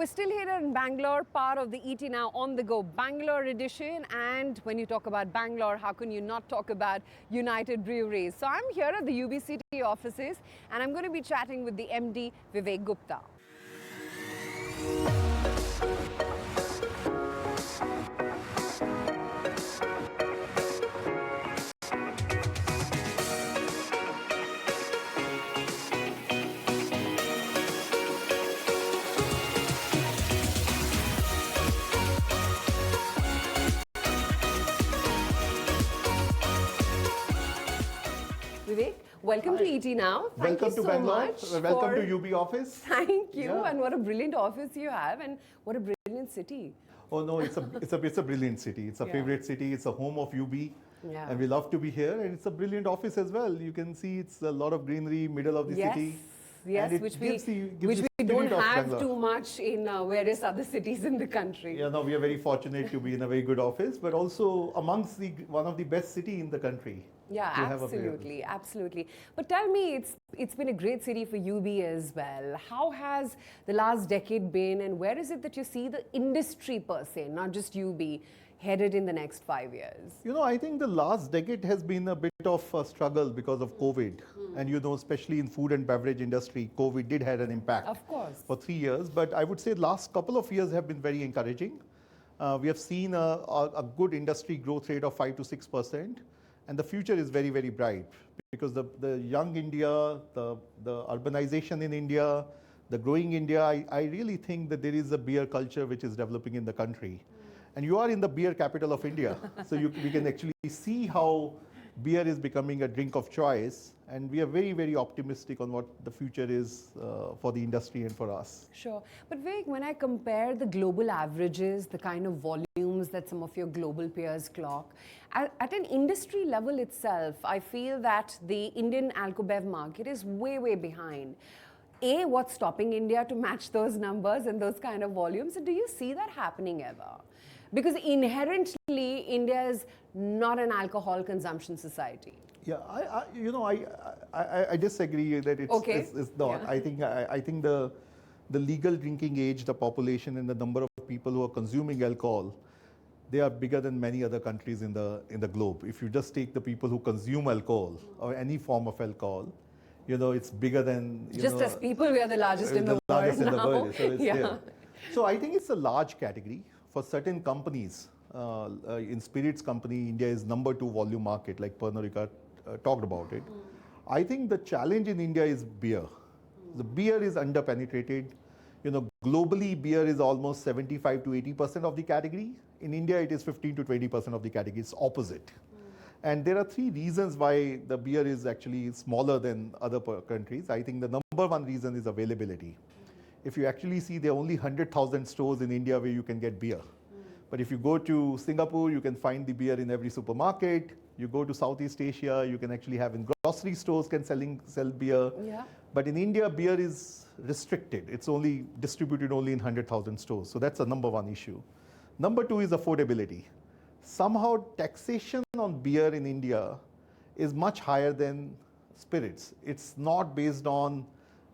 we're still here in Bangalore, part of the ET Now on the Go Bangalore edition. And when you talk about Bangalore, how can you not talk about United Breweries? So I'm here at the UBCT offices and I'm going to be chatting with the MD, Vivek Gupta. Vivek, welcome to ET Now. Thank you so much. Welcome to UB office. Thank you. Yeah. And what a brilliant office you have, and what a brilliant city. Oh no, it's a brilliant city. It's a favorite city. It's a home of UB. Yeah. And we love to be here. And it's a brilliant office as well. You can see it's a lot of greenery, middle of the city. Yes, which we don't have too much in various other cities in the country. Yeah, no, we are very fortunate to be in a very good office, but also amongst one of the best city in the country. Yeah, absolutely, absolutely. But tell me, it's been a great city for UB as well. How has the last decade been, and where is it that you see the industry per se, not just UB, headed in the next 5 years? You know, I think the last decade has been a bit of a struggle because of COVID. And you know, especially in food and beverage industry, COVID did have an impact. Of course. For 3 years. But I would say the last couple of years have been very encouraging. We have seen a good industry growth rate of 5 to 6%. And the future is very, very bright because the young India, the urbanization in India, the growing India, I really think that there is a beer culture which is developing in the country. And you are in the beer capital of India. So we can actually see how beer is becoming a drink of choice. And we are very, very optimistic on what the future is for the industry and for us. Sure. But Vivek, when I compare the global averages, the kind of volumes that some of your global peers clock, at an industry level itself, I feel that the Indian alcobev market is way, way behind. A, what's stopping India to match those numbers and those kind of volumes? And do you see that happening ever? Because inherently, India is not an alcohol consumption society. Yeah, I disagree that it's not. Yeah. I think the legal drinking age, the population, and the number of people who are consuming alcohol, they are bigger than many other countries in the globe. If you just take the people who consume alcohol or any form of alcohol, you know, it's bigger than as people, we are the largest in the world now. So it's there. So I think it's a large category. For certain companies, in spirits company, India is number 2 volume market, like Pernod Ricard talked about it. I think the challenge in India is beer. The beer is underpenetrated. You know, globally, beer is almost 75 to 80% of the category. In India, it is 15 to 20% of the category. It's opposite. And there are 3 reasons why the beer is actually smaller than other countries. I think the number 1 reason is availability. If you actually see, there are only 100,000 stores in India where you can get beer. But if you go to Singapore, you can find the beer in every supermarket. You go to Southeast Asia, you can actually have in grocery stores sell beer. Yeah. But in India, beer is restricted. It's only distributed only in 100,000 stores. So that's a number 1 issue. Number 2 is affordability. Somehow taxation on beer in India is much higher than spirits. It's not based on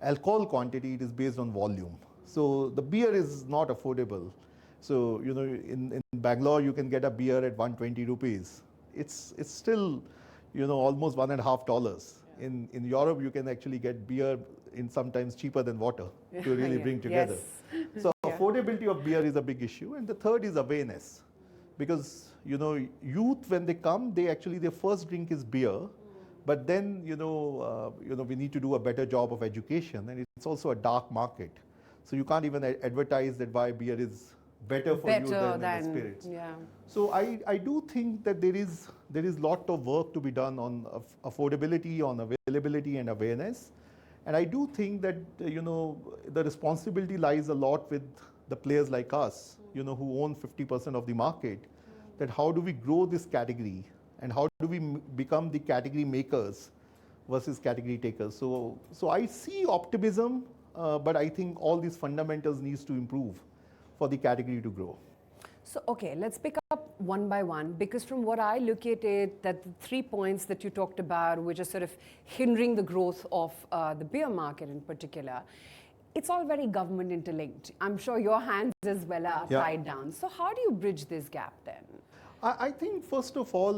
alcohol quantity, it is based on volume. So the beer is not affordable. So, you know, in Bangalore, you can get a beer at 120 rupees. It's still, you know, almost $1.50. Yeah. In Europe, you can actually get beer in sometimes cheaper than water to really bring together. Yes. So affordability of beer is a big issue. And the third is awareness. Because, you know, youth, when they come, their first drink is beer. But then, we need to do a better job of education, and it's also a dark market. So you can't even advertise that why beer is better for you than spirits. Yeah. So I do think that there is lot of work to be done on affordability, on availability and awareness. And I do think that, the responsibility lies a lot with the players like us, who own 50% of the market, that how do we grow this category? And how do we become the category makers versus category takers? So I see optimism, but I think all these fundamentals needs to improve for the category to grow. So, okay, let's pick up one by one, because from what I look at it, that the 3 points that you talked about, which are sort of hindering the growth of the beer market in particular, it's all very government interlinked. I'm sure your hands as well are tied down. So how do you bridge this gap then? I think first of all,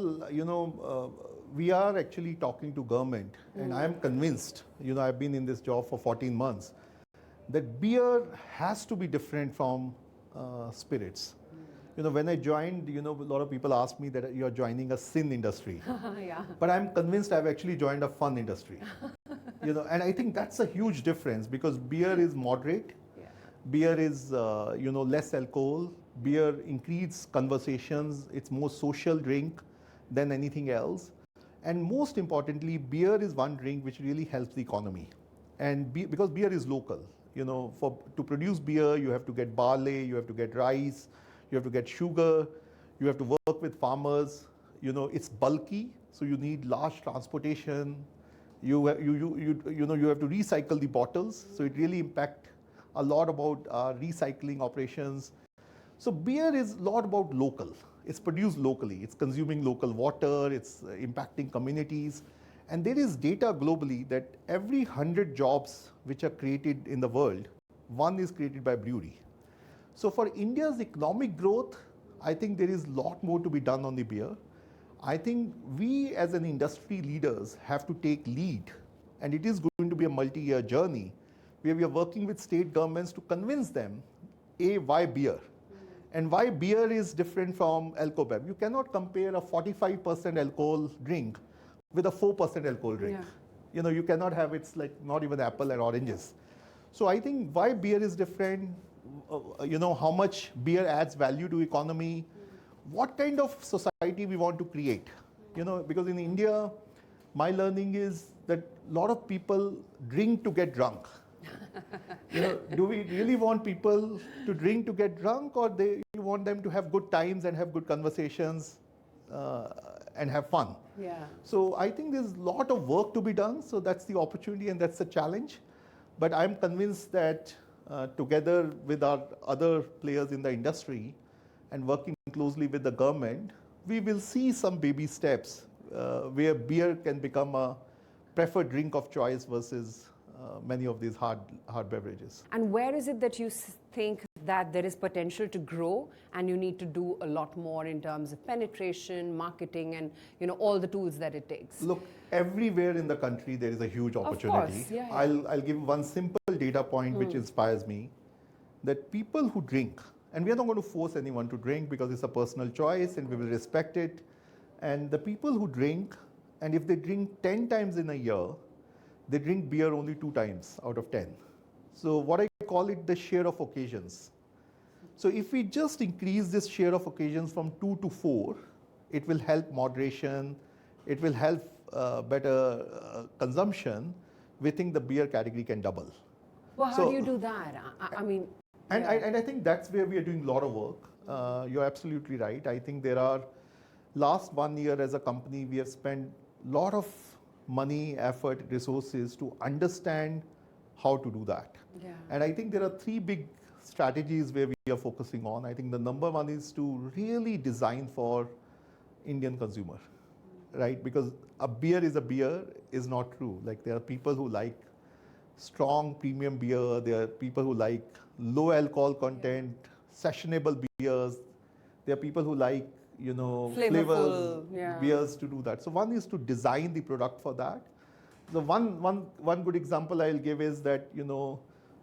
we are actually talking to government, and I am convinced, I've been in this job for 14 months, that beer has to be different from spirits. When I joined, a lot of people ask me that you're joining a sin industry. Yeah. But I'm convinced I've actually joined a fun industry. And I think that's a huge difference because beer is moderate. Yeah. Beer is, less alcohol. Beer increases conversations. It's more social drink than anything else. And most importantly, beer is one drink which really helps the economy. And because beer is local, to produce beer, you have to get barley, you have to get rice, you have to get sugar, you have to work with farmers. It's bulky, so you need large transportation. You have to recycle the bottles, so it really impacts a lot about recycling operations. So beer is a lot about local. It's produced locally. It's consuming local water. It's impacting communities. And there is data globally that every 100 jobs which are created in the world, one is created by brewery. So for India's economic growth, I think there is a lot more to be done on the beer. I think we as an industry leaders have to take lead, and it is going to be a multi-year journey where we are working with state governments to convince them, why beer? And why beer is different from alcohol. You cannot compare a 45% alcohol drink with a 4% alcohol drink. Yeah. You cannot have, it's like not even apple and oranges. So I think why beer is different, how much beer adds value to economy, what kind of society we want to create. Because in India, my learning is that a lot of people drink to get drunk. Do we really want people to drink to get drunk, or you want them to have good times and have good conversations and have fun? Yeah. So I think there's a lot of work to be done. So that's the opportunity and that's the challenge. But I'm convinced that together with our other players in the industry and working closely with the government, we will see some baby steps where beer can become a preferred drink of choice versus many of these hard beverages. And where is it that you think that there is potential to grow and you need to do a lot more in terms of penetration, marketing, and all the tools that it takes? Look, everywhere in the country there is a huge opportunity. Of course, yeah. I'll give one simple data point which inspires me, that people who drink, and we are not going to force anyone to drink because it's a personal choice and we will respect it. And the people who drink, and if they drink 10 times in a year, they drink beer only 2 times out of 10. So what I call it the share of occasions. So if we just increase this share of occasions from 2 to 4, it will help moderation, it will help better consumption. We think the beer category can double. Well, how do you do that? I mean... And I think that's where we are doing a lot of work. You're absolutely right. I think last 1 year as a company, we have spent a lot of money, effort, resources to understand how to do that. Yeah. And I think there are 3 big strategies where we are focusing on. I think the number one is to really design for Indian consumer, right? Because a beer is not true. Like there are people who like strong premium beer, there are people who like low alcohol content, sessionable beers, there are people who like flavors, beers to do that. So one is to design the product for that. So one good example I'll give is that,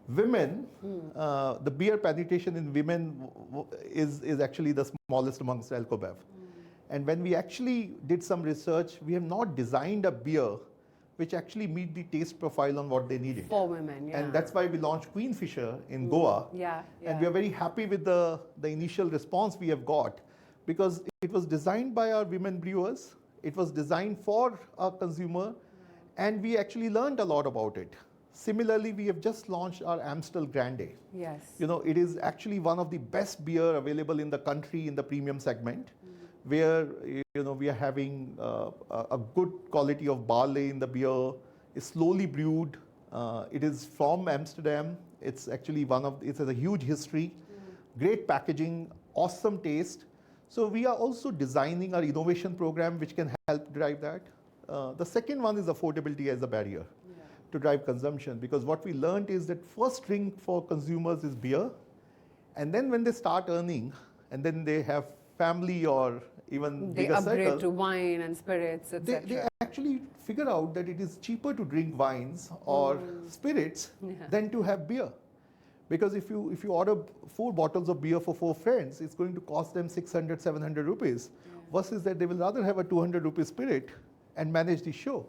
women, the beer penetration in women is actually the smallest amongst alcohol. And when we actually did some research, we have not designed a beer which actually meet the taste profile on what they needed. For women, yeah. And that's why we launched Queenfisher in Goa. Yeah. And we are very happy with the initial response we have got, because it was designed by our women brewers, it was designed for our consumer, and we actually learned a lot about it. Similarly, we have just launched our Amstel Grande. Yes. It is actually one of the best beer available in the country in the premium segment, where we are having a good quality of barley in the beer. It's slowly brewed. It is from Amsterdam. It's actually it has a huge history, great packaging, awesome taste. So we are also designing our innovation program which can help drive that. The second one is affordability as a barrier. to drive consumption, because what we learned is that first drink for consumers is beer, and then when they start earning, and then they have family or even They bigger upgrade circle, to wine and spirits, etc. they actually figure out that it is cheaper to drink wines or spirits than to have beer. Because if you order 4 bottles of beer for 4 friends, it's going to cost them 600, 700 rupees, versus that they will rather have a 200 rupee spirit and manage the show.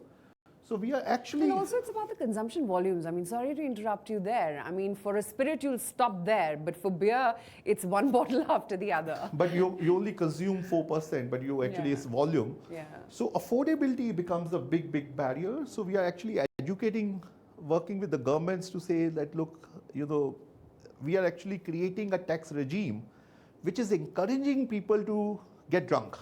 So we are actually... And also it's about the consumption volumes. I mean, sorry to interrupt you there. I mean, for a spirit, you'll stop there. But for beer, it's one bottle after the other. But you only consume 4%, but you actually, it's volume. Yeah. So affordability becomes a big, big barrier. So we are actually educating, working with the governments to say that, look, we are actually creating a tax regime which is encouraging people to get drunk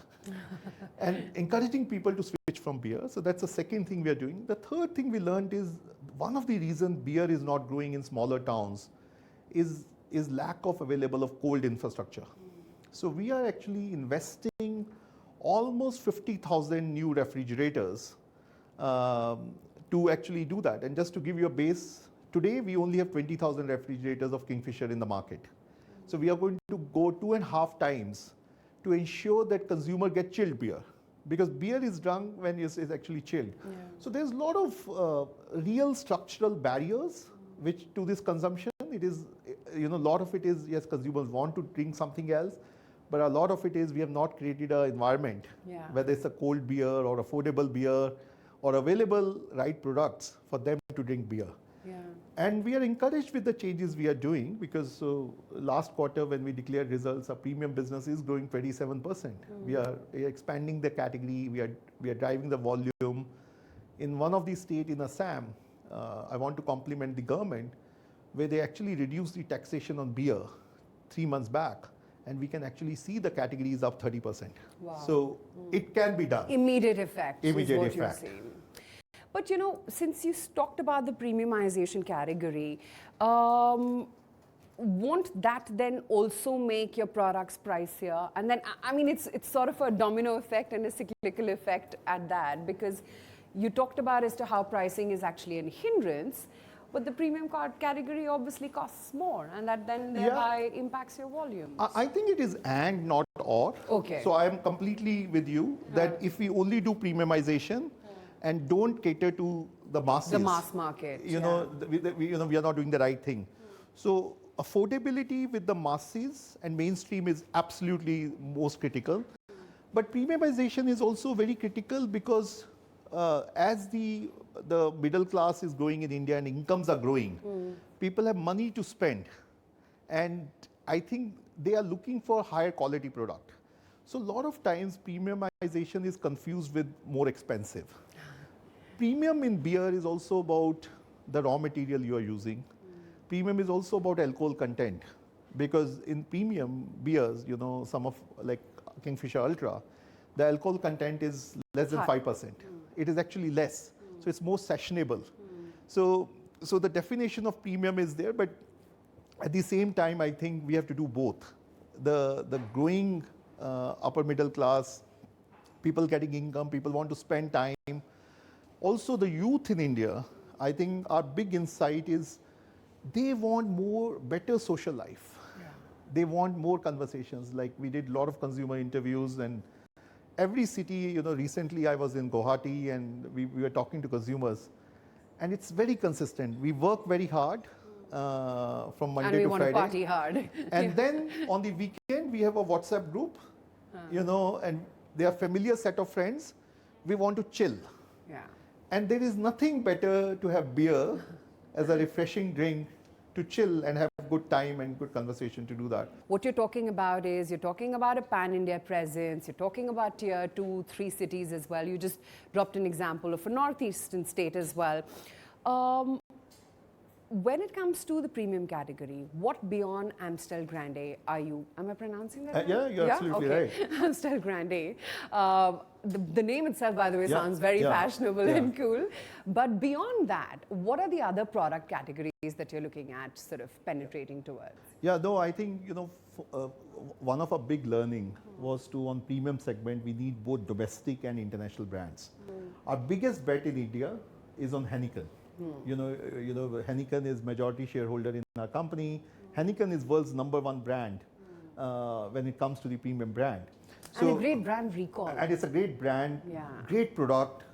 and encouraging people to switch from beer. So that's the second thing we are doing. The third thing we learned is one of the reasons beer is not growing in smaller towns is lack of available of cold infrastructure. So we are actually investing almost 50,000 new refrigerators to actually do that. And just to give you a base, today we only have 20,000 refrigerators of Kingfisher in the market. So we are going to go 2.5 times to ensure that consumer get chilled beer, because beer is drunk when it's actually chilled. Yeah. So there's a lot of real structural barriers which to this consumption. It is, a lot of it is, yes, consumers want to drink something else, but a lot of it is we have not created an environment, whether it's a cold beer or affordable beer or available right products for them to drink beer. Yeah. And we are encouraged with the changes we are doing, because last quarter when we declared results, our premium business is growing 27%. We are expanding the category, we are driving the volume. In one of these states in Assam, I want to compliment the government, where they actually reduced the taxation on beer 3 months back, and we can actually see the category is up 30%. Wow. So it can be done. Immediate effect. Immediate is what effect. You're saying. But since you talked about the premiumization category, won't that then also make your products pricier? And then, I mean, it's sort of a domino effect and a cyclical effect at that, because you talked about as to how pricing is actually a hindrance, but the premium card category obviously costs more, and that then thereby impacts your volumes. I think it is and not or. Okay. So I am completely with you that if we only do premiumization, and don't cater to the masses, the mass market, we are not doing the right thing. So affordability with the masses and mainstream is absolutely most critical. But premiumization is also very critical, because as the middle class is growing in India and incomes are growing, people have money to spend, and I think they are looking for higher quality product. So a lot of times premiumization is confused with more expensive. Premium in beer is also about the raw material you are using. Premium is also about alcohol content, because in premium beers, some of like Kingfisher Ultra, the alcohol content is less than 5%. It is actually less. So it's more sessionable. So the definition of premium is there, but at the same time, I think we have to do both. The growing upper middle class, people getting income, people want to spend time. Also the youth in India, I think our big insight is they want better social life. Yeah. They want more conversations. Like we did a lot of consumer interviews, and every city, recently I was in Guwahati and we were talking to consumers, and it's very consistent. We work very hard from Monday to Friday. And we want to party hard. And then on the weekend, we have a WhatsApp group, and they are familiar set of friends. We want to chill. Yeah. And there is nothing better to have beer as a refreshing drink to chill and have good time and good conversation to do that. What you're talking about is, you're talking about a pan-India presence, you're talking about tier 2, 3 cities as well. You just dropped an example of a northeastern state as well. When it comes to the premium category, what beyond Amstel Grande are you? Am I pronouncing that right? Yeah, you're absolutely right. Amstel Grande. The name itself, by the way, sounds very fashionable and cool. But beyond that, what are the other product categories that you're looking at sort of penetrating towards? Yeah, no, I think, one of our big learning was on premium segment, we need both domestic and international brands. Our biggest bet in India is on Heineken. Heineken is majority shareholder in our company. Heineken is world's #1 brand when it comes to the premium brand. And a great brand recall. And it's a great brand, great product,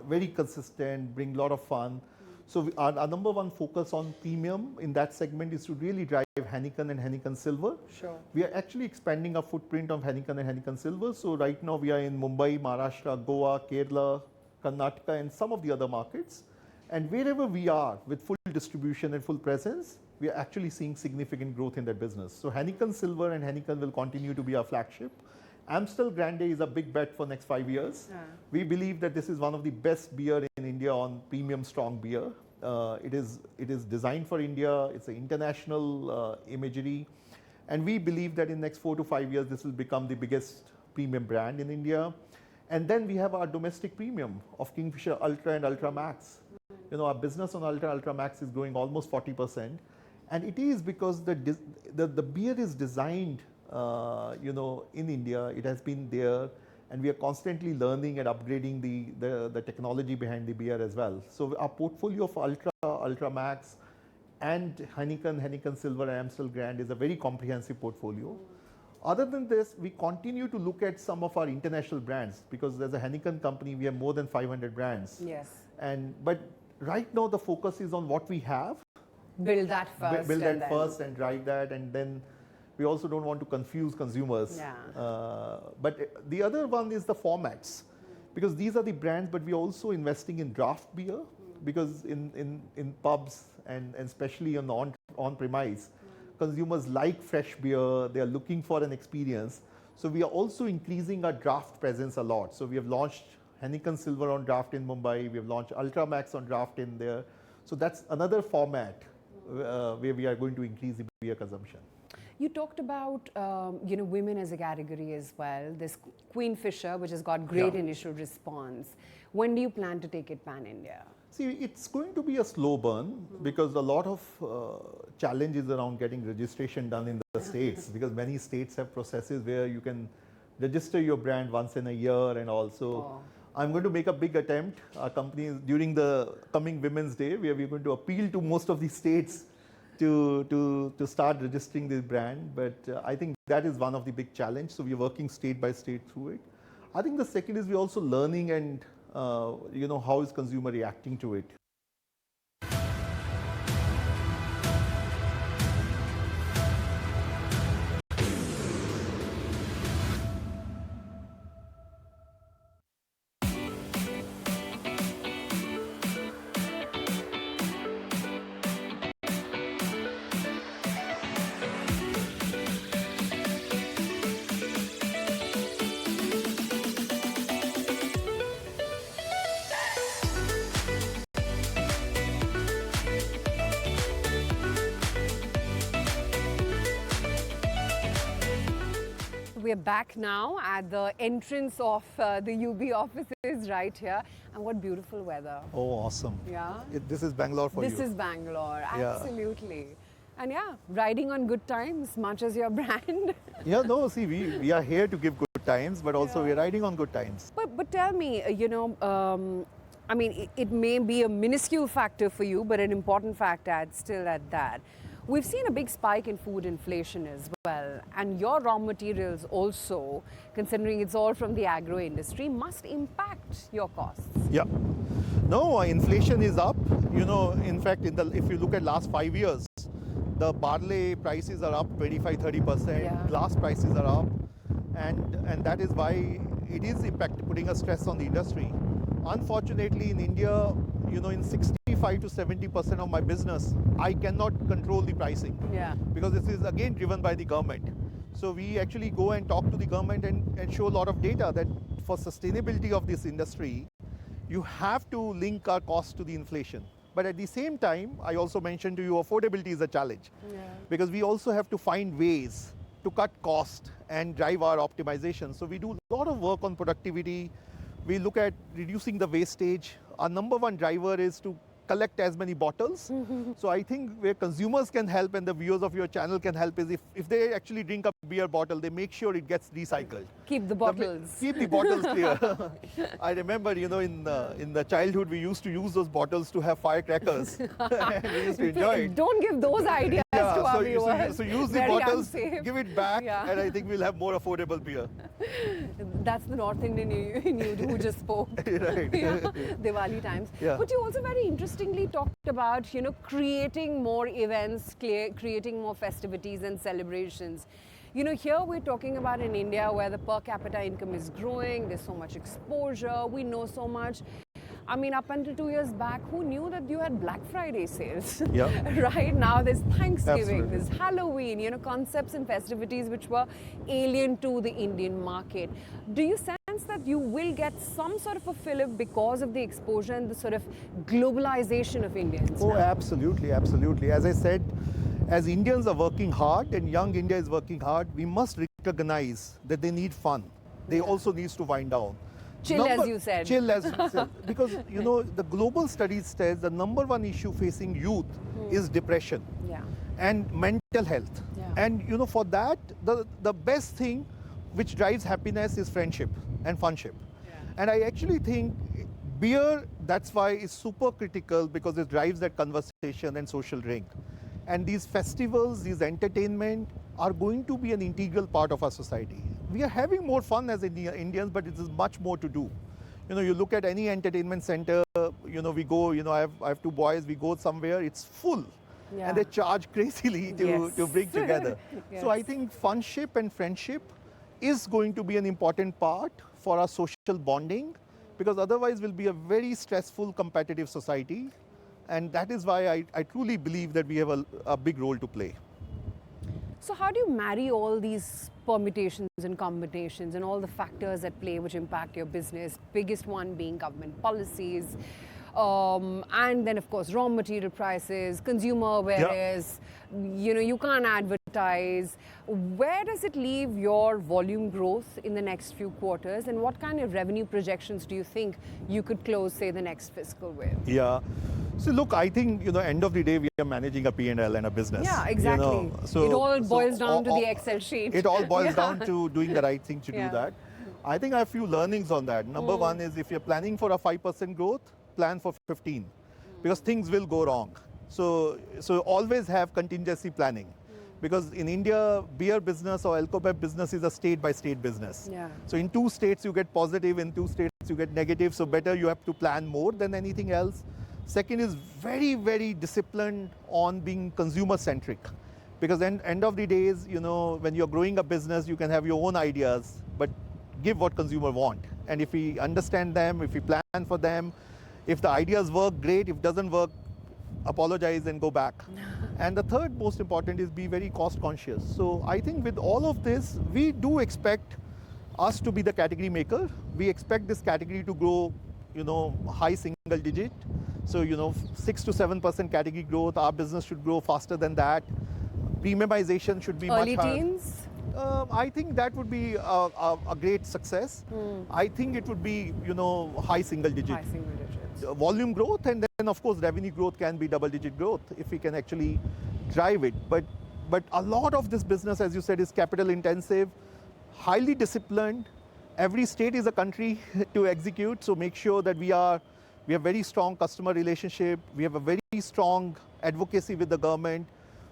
very consistent, bring a lot of fun. So our #1 focus on premium in that segment is to really drive Heineken and Heineken Silver. Sure. We are actually expanding our footprint of Heineken and Heineken Silver. So right now we are in Mumbai, Maharashtra, Goa, Kerala, Karnataka, and some of the other markets. And wherever we are with full distribution and full presence, we are actually seeing significant growth in that business. So Heineken Silver and Heineken will continue to be our flagship. Amstel Grande is a big bet for next 5 years. We believe that this is one of the best beer in India on premium strong beer. It is designed for India. It's an international imagery. And we believe that in next 4 to 5 years, this will become the biggest premium brand in India. And then we have our domestic premium of Kingfisher Ultra and Ultra Max. Our business on Ultra Max is growing almost 40%. And it is because the beer is designed in India. It has been there, and we are constantly learning and upgrading the technology behind the beer as well. So our portfolio of Ultra Max, and Heineken Silver, and Amstel Grande is a very comprehensive portfolio. Other than this, we continue to look at some of our international brands, because as a Heineken company, we have more than 500 brands. Yes. But right now the focus is on what we have. Build that first. Build that first and drive that, and then we also don't want to confuse consumers. But the other one is the formats, because these are the brands, but we're also investing in draft beer, because in pubs and especially on-premise, consumers like fresh beer, they are looking for an experience. So we are also increasing our draft presence a lot. So we have launched Heineken Silver on draft in Mumbai, we have launched Ultra Max on draft in there. So that's another format where we are going to increase the beer consumption. You talked about women as a category as well. This Queenfisher, which has got great initial response. When do you plan to take it pan-India? See, it's going to be a slow burn, because a lot of challenges around getting registration done in the states, because many states have processes where you can register your brand once in a year, and also I'm going to make a big attempt. Our company is, during the coming Women's Day, where we're going to appeal to most of the states to start registering this brand. But I think that is one of the big challenges. So we're working state by state through it. I think the second is we're also learning and how is consumer reacting to it. We're back now at the entrance of the UB offices right here. And what beautiful weather. Oh, awesome. Yeah. This is Bangalore for you. This is Bangalore, absolutely. And riding on good times, much as your brand. See, we are here to give good times, but also we're riding on good times. But tell me, I mean, it may be a minuscule factor for you, but an important factor still at that. We've seen a big spike in food inflation as well, and your raw materials also, considering it's all from the agro industry, must impact your costs. Yeah. No, inflation is up. In fact, if you look at last 5 years, the barley prices are up 25-30%, glass prices are up, and that is why it is putting a stress on the industry. Unfortunately, in India, in 65 to 70% of my business, I cannot control the pricing. Because this is again driven by the government. So we actually go and talk to the government and show a lot of data that for sustainability of this industry, you have to link our costs to the inflation. But at the same time, I also mentioned to you, affordability is a challenge. Because we also have to find ways to cut cost and drive our optimization. So we do a lot of work on productivity. We look at reducing the wastage. Our #1 driver is to collect as many bottles. So I think where consumers can help and the viewers of your channel can help is if they actually drink a beer bottle, they make sure it gets recycled. Keep the bottles. Keep the bottles clear. I remember, in the childhood, we used to use those bottles to have firecrackers. And we used to enjoy it. Don't give those ideas to our viewers. So use the Very bottles, unsafe. give it back, Yeah. and I think we'll have more affordable beer. That's the North Indian in you who just spoke. Right. Yeah. Diwali times. Yeah. But you also very interestingly talked about, creating more events, creating more festivities and celebrations. Here we're talking about in India where the per capita income is growing, there's so much exposure, we know so much. I mean, up until 2 years back, who knew that you had Black Friday sales? Yeah. Right now, there's Thanksgiving, Absolutely. there's Halloween, concepts and festivities which were alien to the Indian market. Do you sense that you will get some sort of a fillip because of the exposure and the sort of globalization of Indians? Oh, now? absolutely, absolutely. As I said, as Indians are working hard and young India is working hard, we must recognize that they need fun. They also need to wind down. Chill, as you said. Chill, as you said. Because, the global studies says the number one issue facing youth is depression Yeah. and mental health. Yeah. And, for that, the best thing which drives happiness is friendship and funship. Yeah. And I actually think beer, that's why, is super critical because it drives that conversation and social drink. And these festivals, these entertainment are going to be an integral part of our society. We are having more fun as Indians, but it is much more to do. You look at any entertainment center, we go, I have two boys, we go somewhere, it's full. Yeah. And they charge crazily to bring together. Yes. So I think funship and friendship is going to be an important part for our social bonding, because otherwise we'll be a very stressful, competitive society. And that is why I truly believe that we have a big role to play. So how do you marry all these permutations and combinations and all the factors at play which impact your business? Biggest one being government policies, and then of course raw material prices, consumer awareness, you can't advertise. Where does it leave your volume growth in the next few quarters, and what kind of revenue projections do you think you could close, say, the next fiscal with? Yeah. So look, I think, end of the day, we are managing a P&L and a business. Yeah, exactly. It all boils down to the Excel sheet. It all boils down to doing the right thing to do Yeah. that. I think I have a few learnings on that. Number one is, if you're planning for a 5% growth, plan for 15, because things will go wrong. So always have contingency planning. Because in India, beer business or alcohol business is a state-by-state business. Yeah. So in 2 states you get positive, in 2 states you get negative. So better you have to plan more than anything else. Second is very, very disciplined on being consumer-centric. Because end of the days, when you're growing a business, you can have your own ideas, but give what consumer want. And if we understand them, if we plan for them, if the ideas work, great. If it doesn't work, apologize and go back. And the third most important is be very cost conscious. So I think with all of this, we do expect us to be the category maker. We expect this category to grow, high single digit. So, 6 to 7% category growth. Our business should grow faster than that. Premiumization should be Early much higher. teens? I think that would be a great success. I think it would be, high single digit. High single digits. Volume growth, and then of course revenue growth can be double-digit growth if we can actually drive it. But a lot of this business, as you said, is capital intensive, highly disciplined. Every state is a country to execute, so make sure that we have very strong customer relationship. We have a very strong advocacy with the government.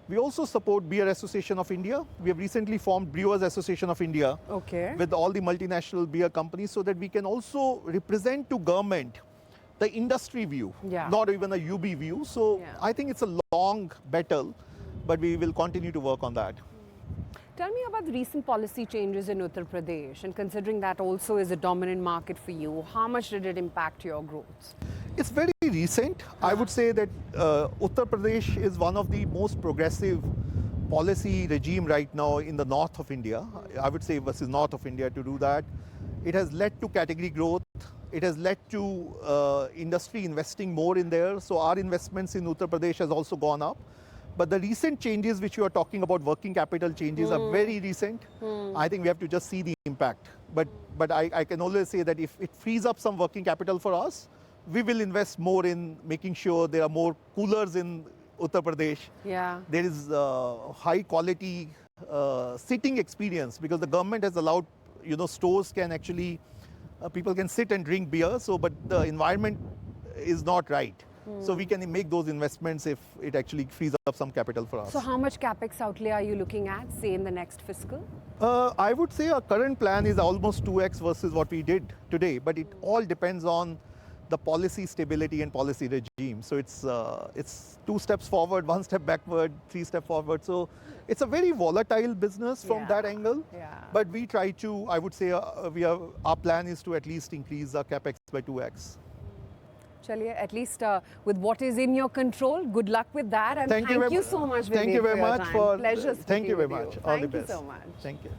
We also support Beer Association of India. We have recently formed Brewers Association of India with all the multinational beer companies, so that we can also represent to government the industry view, not even a UB view. So I think it's a long battle, but we will continue to work on that. Tell me about the recent policy changes in Uttar Pradesh, and considering that also is a dominant market for you, how much did it impact your growth? It's very recent. I would say that Uttar Pradesh is one of the most progressive policy regime right now in the north of India. I would say versus north of India to do that. It has led to category growth. It has led to industry investing more in there. So our investments in Uttar Pradesh has also gone up. But the recent changes which you are talking about, working capital changes, are very recent. I think we have to just see the impact. But I can always say that if it frees up some working capital for us, we will invest more in making sure there are more coolers in Uttar Pradesh. Yeah. There is high quality sitting experience because the government has allowed, stores can actually, people can sit and drink beer. So, but the environment is not right. So we can make those investments if it actually frees up some capital for us. So how much capex outlay are you looking at, say, in the next fiscal? I would say our current plan is almost 2x versus what we did today, but it all depends on the policy stability and policy regime. So it's 2 steps forward, 1 step backward, 3 steps forward. So it's a very volatile business from that angle. Yeah. But we try to, I would say, our plan is to at least increase our capex by 2x. Chaliye, at least with what is in your control, good luck with that. And thank you so much, Vivek, Thank you very much for your time. Pleasure thank you very speaking with much. you. All the Thank you best. so much. Thank you.